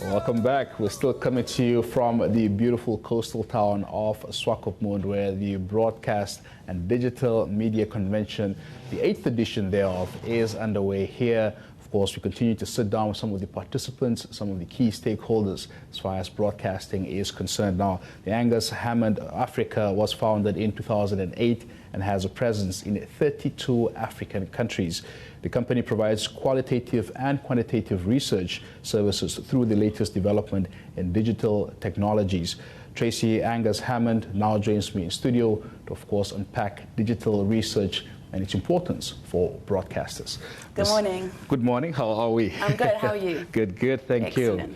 Welcome back. We're still coming to you from the beautiful coastal town of Swakopmund, where the Broadcast and Digital Media Convention, the 8th edition thereof, is underway here. Of course, we continue to sit down with some of the participants, some of the key stakeholders as far as broadcasting is concerned. Now, the Angus Hammon Africa was founded in 2008 and has a presence in 32 African countries. The company provides qualitative and quantitative research services through the latest development in digital technologies. Tracy Angus Hammon now joins me in studio to, of course, unpack digital research and its importance for broadcasters. Good morning. Good morning. How are we? I'm good. How are you? Good, good. Thank you.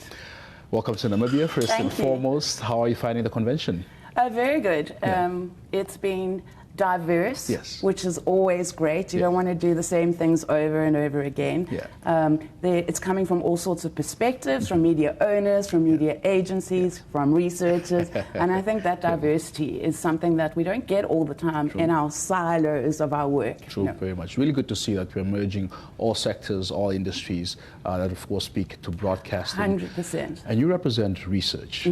Welcome to Namibia, first and foremost. How are you finding the convention? Very good. Yeah. It's been diverse, yes, which is always great. You don't want to do the same things over and over again. Yeah. It's coming from all sorts of perspectives, from media owners, from media agencies, from researchers, and I think that diversity is something that we don't get all the time in our silos of our work. True, very much. Really good to see that we're merging all sectors, all industries that, of course, speak to broadcasting. 100%. And you represent research.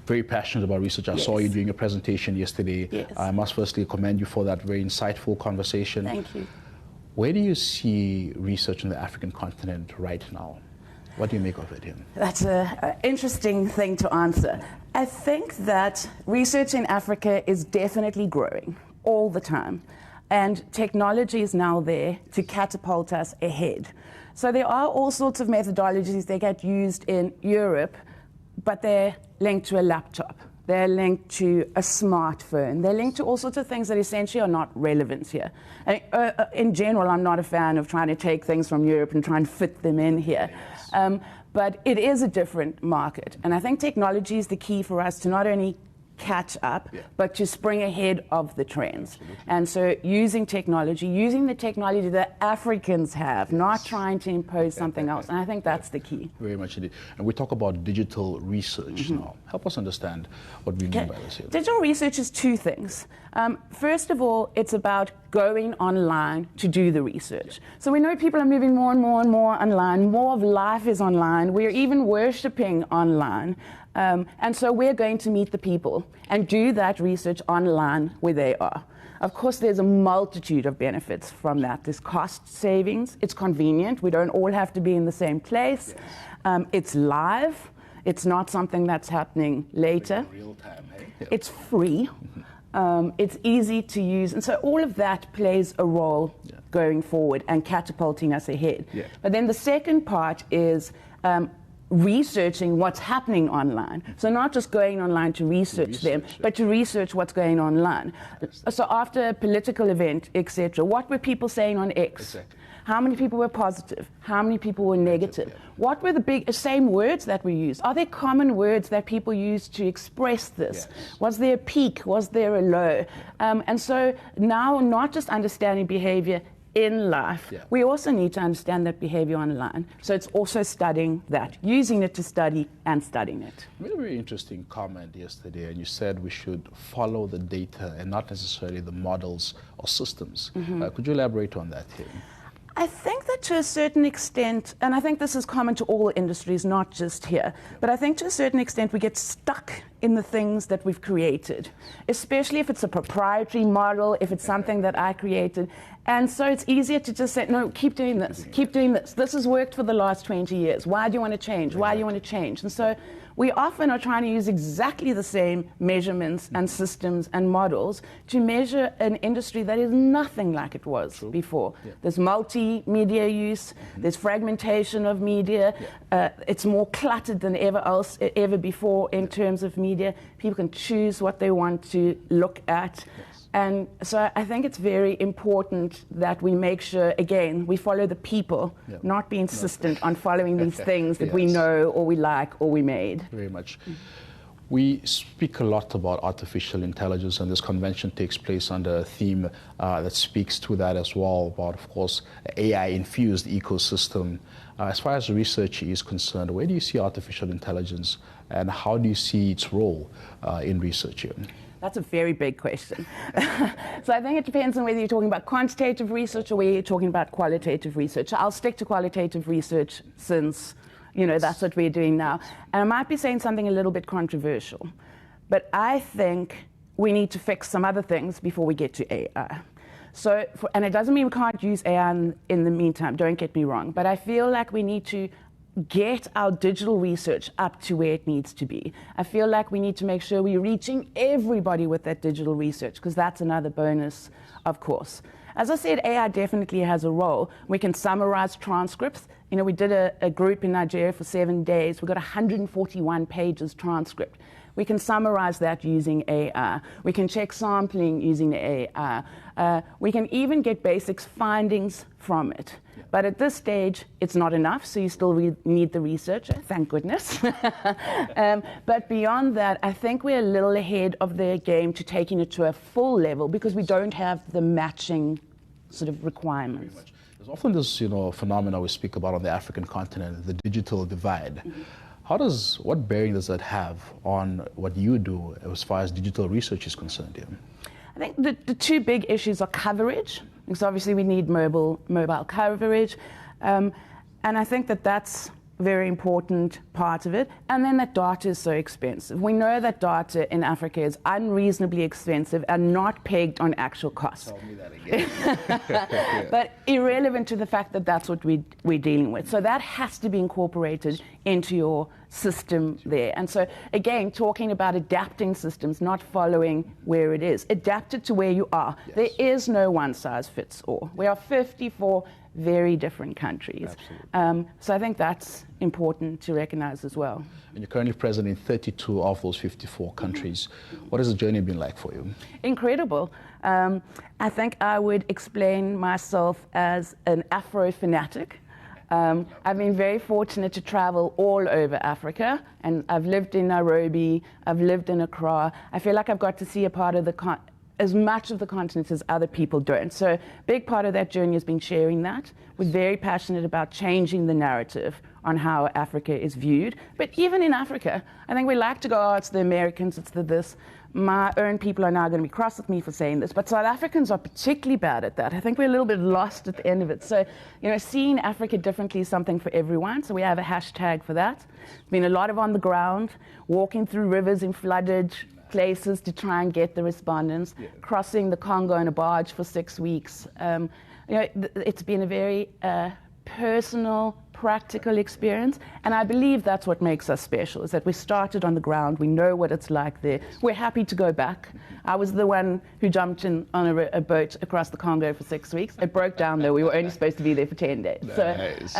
Very passionate about research. I saw you doing your presentation yesterday. Yes. I must firstly commend you for that very insightful conversation. Thank you. Where do you see research on the African continent right now? What do you make of it, Tim? That's an interesting thing to answer. I think that research in Africa is definitely growing all the time. And technology is now there to catapult us ahead. So there are all sorts of methodologies that get used in Europe, but they're linked to a laptop, they're linked to a smartphone, they're linked to all sorts of things that essentially are not relevant here. In general, I'm not a fan of trying to take things from Europe and try and fit them in here. But it is a different market, and I think technology is the key for us to not only catch up, but to spring ahead of the trends. Absolutely. And so using the technology that Africans have, not trying to impose something else. And I think that's the key. Very much indeed. And we talk about digital research now. Help us understand what we mean by this here. Digital research is two things. First of all, it's about going online to do the research. So we know people are moving more and more and more online. More of life is online. We're even worshipping online. And so we're going to meet the people and do that research online where they are. Of course, there's a multitude of benefits from that. There's cost savings. It's convenient. We don't all have to be in the same place. Yes. It's live. It's not something that's happening later. Real time, hey? It's free. It's easy to use. And so all of that plays a role going forward and catapulting us ahead. Yeah. But then the second part is researching what's happening online. So not just going online to research them, but to research what's going online. So after a political event, etc., what were people saying on X? Exactly. How many people were positive? How many people were negative? What were the same words that were used? Are there common words that people use to express this? Yes. Was there a peak? Was there a low? And so now not just understanding behavior in life, we also need to understand that behavior online. So it's also studying that, using it to study and studying it. You made a very interesting comment yesterday, and you said we should follow the data and not necessarily the models or systems. Could you elaborate on that here? I think that to a certain extent, and I think this is common to all industries, not just here, but I think to a certain extent we get stuck in the things that we've created, especially if it's a proprietary model, if it's something that I created. And so it's easier to just say, no, keep doing this, keep doing this. This has worked for the last 20 years. Why do you want to change? Why do you want to change? And so we often are trying to use exactly the same measurements and systems and models to measure an industry that is nothing like it was before. There's multimedia use, there's fragmentation of media, it's more cluttered than ever before in terms of media. People can choose what they want to look at. And so I think it's very important that we make sure, again, we follow the people, not be insistent on following these things that we know or we like or we made. Very much. We speak a lot about artificial intelligence, and this convention takes place under a theme that speaks to that as well, about, of course, AI-infused ecosystem. As far as research is concerned, where do you see artificial intelligence, and how do you see its role in research here? That's a very big question. So I think it depends on whether you're talking about quantitative research or whether you're talking about qualitative research. I'll stick to qualitative research since, that's what we're doing now. And I might be saying something a little bit controversial, but I think we need to fix some other things before we get to AI. So, and it doesn't mean we can't use AI in the meantime, don't get me wrong, but I feel like we need to get our digital research up to where it needs to be. I feel like we need to make sure we're reaching everybody with that digital research, because that's another bonus, of course. As I said, AI definitely has a role. We can summarize transcripts. We did a group in Nigeria for 7 days. We got 141 pages transcript. We can summarize that using AI. We can check sampling using AI. We can even get basic findings from it. But at this stage, it's not enough, so you still need the researcher, thank goodness. But beyond that, I think we're a little ahead of the game to taking it to a full level because we don't have the matching sort of requirements. Very much. There's often this, phenomena we speak about on the African continent, the digital divide. Mm-hmm. What bearing does that have on what you do as far as digital research is concerned here? I think the two big issues are coverage, because obviously we need mobile coverage, and I think that's a very important part of it. And then that data is so expensive. We know that data in Africa is unreasonably expensive and not pegged on actual costs. Tell me that again. But irrelevant to the fact that that's what we're dealing with. So that has to be incorporated into your system there. And so, again, talking about adapting systems, not following where it is. Adapt it to where you are. Yes. There is no one size fits all. We are 54 very different countries. So I think that's important to recognize as well. And you're currently present in 32 of those 54 countries. What has the journey been like for you? Incredible. I think I would explain myself as an Afro fanatic. I've been very fortunate to travel all over Africa, and I've lived in Nairobi, I've lived in Accra. I feel like I've got to see a part of as much of the continent as other people don't. So a big part of that journey has been sharing that. We're very passionate about changing the narrative on how Africa is viewed. But even in Africa, I think we like to go, oh, it's the Americans, it's the this. My own people are now going to be cross with me for saying this, but South Africans are particularly bad at that. I think we're a little bit lost at the end of it. So, seeing Africa differently is something for everyone. So we have a hashtag for that. There's been a lot of on the ground, walking through rivers in flooded places to try and get the respondents, crossing the Congo in a barge for 6 weeks. It's been a very personal, practical experience, and I believe that's what makes us special, is that we started on the ground, we know what it's like there, we're happy to go back. I was the one who jumped in on a boat across the Congo for 6 weeks. It broke down though, we were only supposed to be there for 10 days. Nice.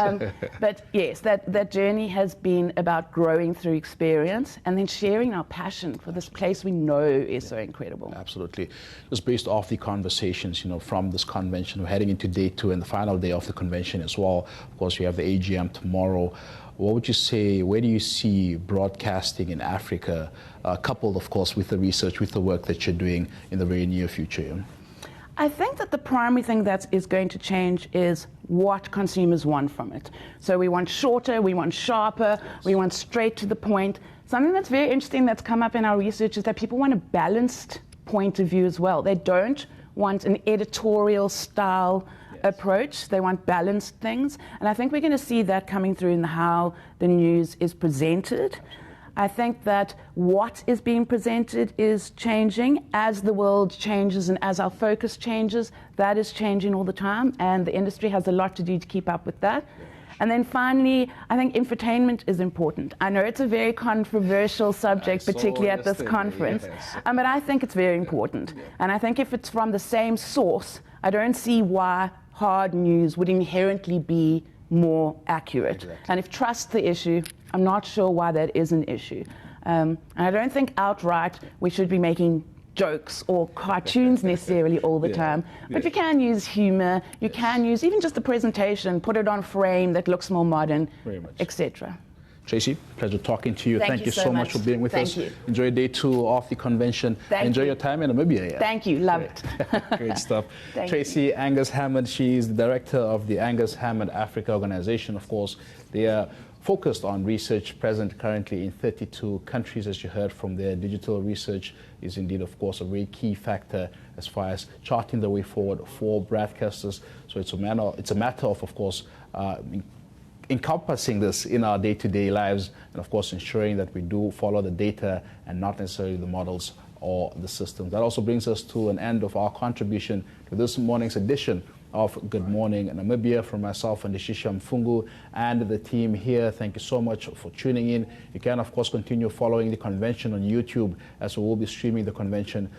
But yes, that journey has been about growing through experience and then sharing our passion for this place we know is so incredible. Absolutely. Just based off the conversations, from this convention, we're heading into day 2 and the final day of the convention as well. Of course, we have the AGM tomorrow. What would you say, where do you see broadcasting in Africa, coupled, of course, with the research, with the work that you're doing in the very near future? I think that the primary thing that is going to change is what consumers want from it. So we want shorter, we want sharper, we want straight to the point. Something that's very interesting that's come up in our research is that people want a balanced point of view as well. They don't want an editorial style approach. They want balanced things. And I think we're going to see that coming through in how the news is presented. I think that what is being presented is changing as the world changes and as our focus changes. That is changing all the time, and the industry has a lot to do to keep up with that. And then finally, I think infotainment is important. I know it's a very controversial subject, particularly at this conference, but I think it's very important. And I think if it's from the same source, I don't see why hard news would inherently be more accurate. Exactly. And if trust's the issue, I'm not sure why that is an issue. And I don't think outright we should be making jokes or cartoons necessarily all the time, but you can use humor, you can use even just the presentation, put it on frame that looks more modern, etc. Tracy, pleasure talking to you. Thank you so much for being with us. You. Enjoy day 2 of the convention. Enjoy your time in Namibia. Thank you. Love it. Great stuff. Tracy Angus Hammon, she's the director of the Angus Hammon Africa organization. Of course, they are focused on research, present currently in 32 countries, as you heard from there. Digital research is indeed, of course, a very key factor as far as charting the way forward for broadcasters. So it's a matter of course, encompassing this in our day-to-day lives, and of course ensuring that we do follow the data and not necessarily the models or the systems. That also brings us to an end of our contribution to this morning's edition of Good Morning Namibia. From myself and Ndishisha Mfungu and the team here, thank you so much for tuning in. You can of course continue following the convention on YouTube, as we will be streaming the convention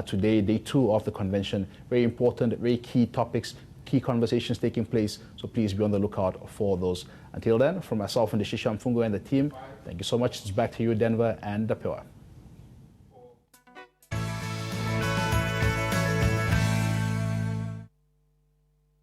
today, day 2 of the convention. Very important, very key topics, key conversations taking place, so please be on the lookout for those. Until then, from myself and Ndishisha Mfungu and the team, thank you so much. It's back to you, Denver and Dapewa.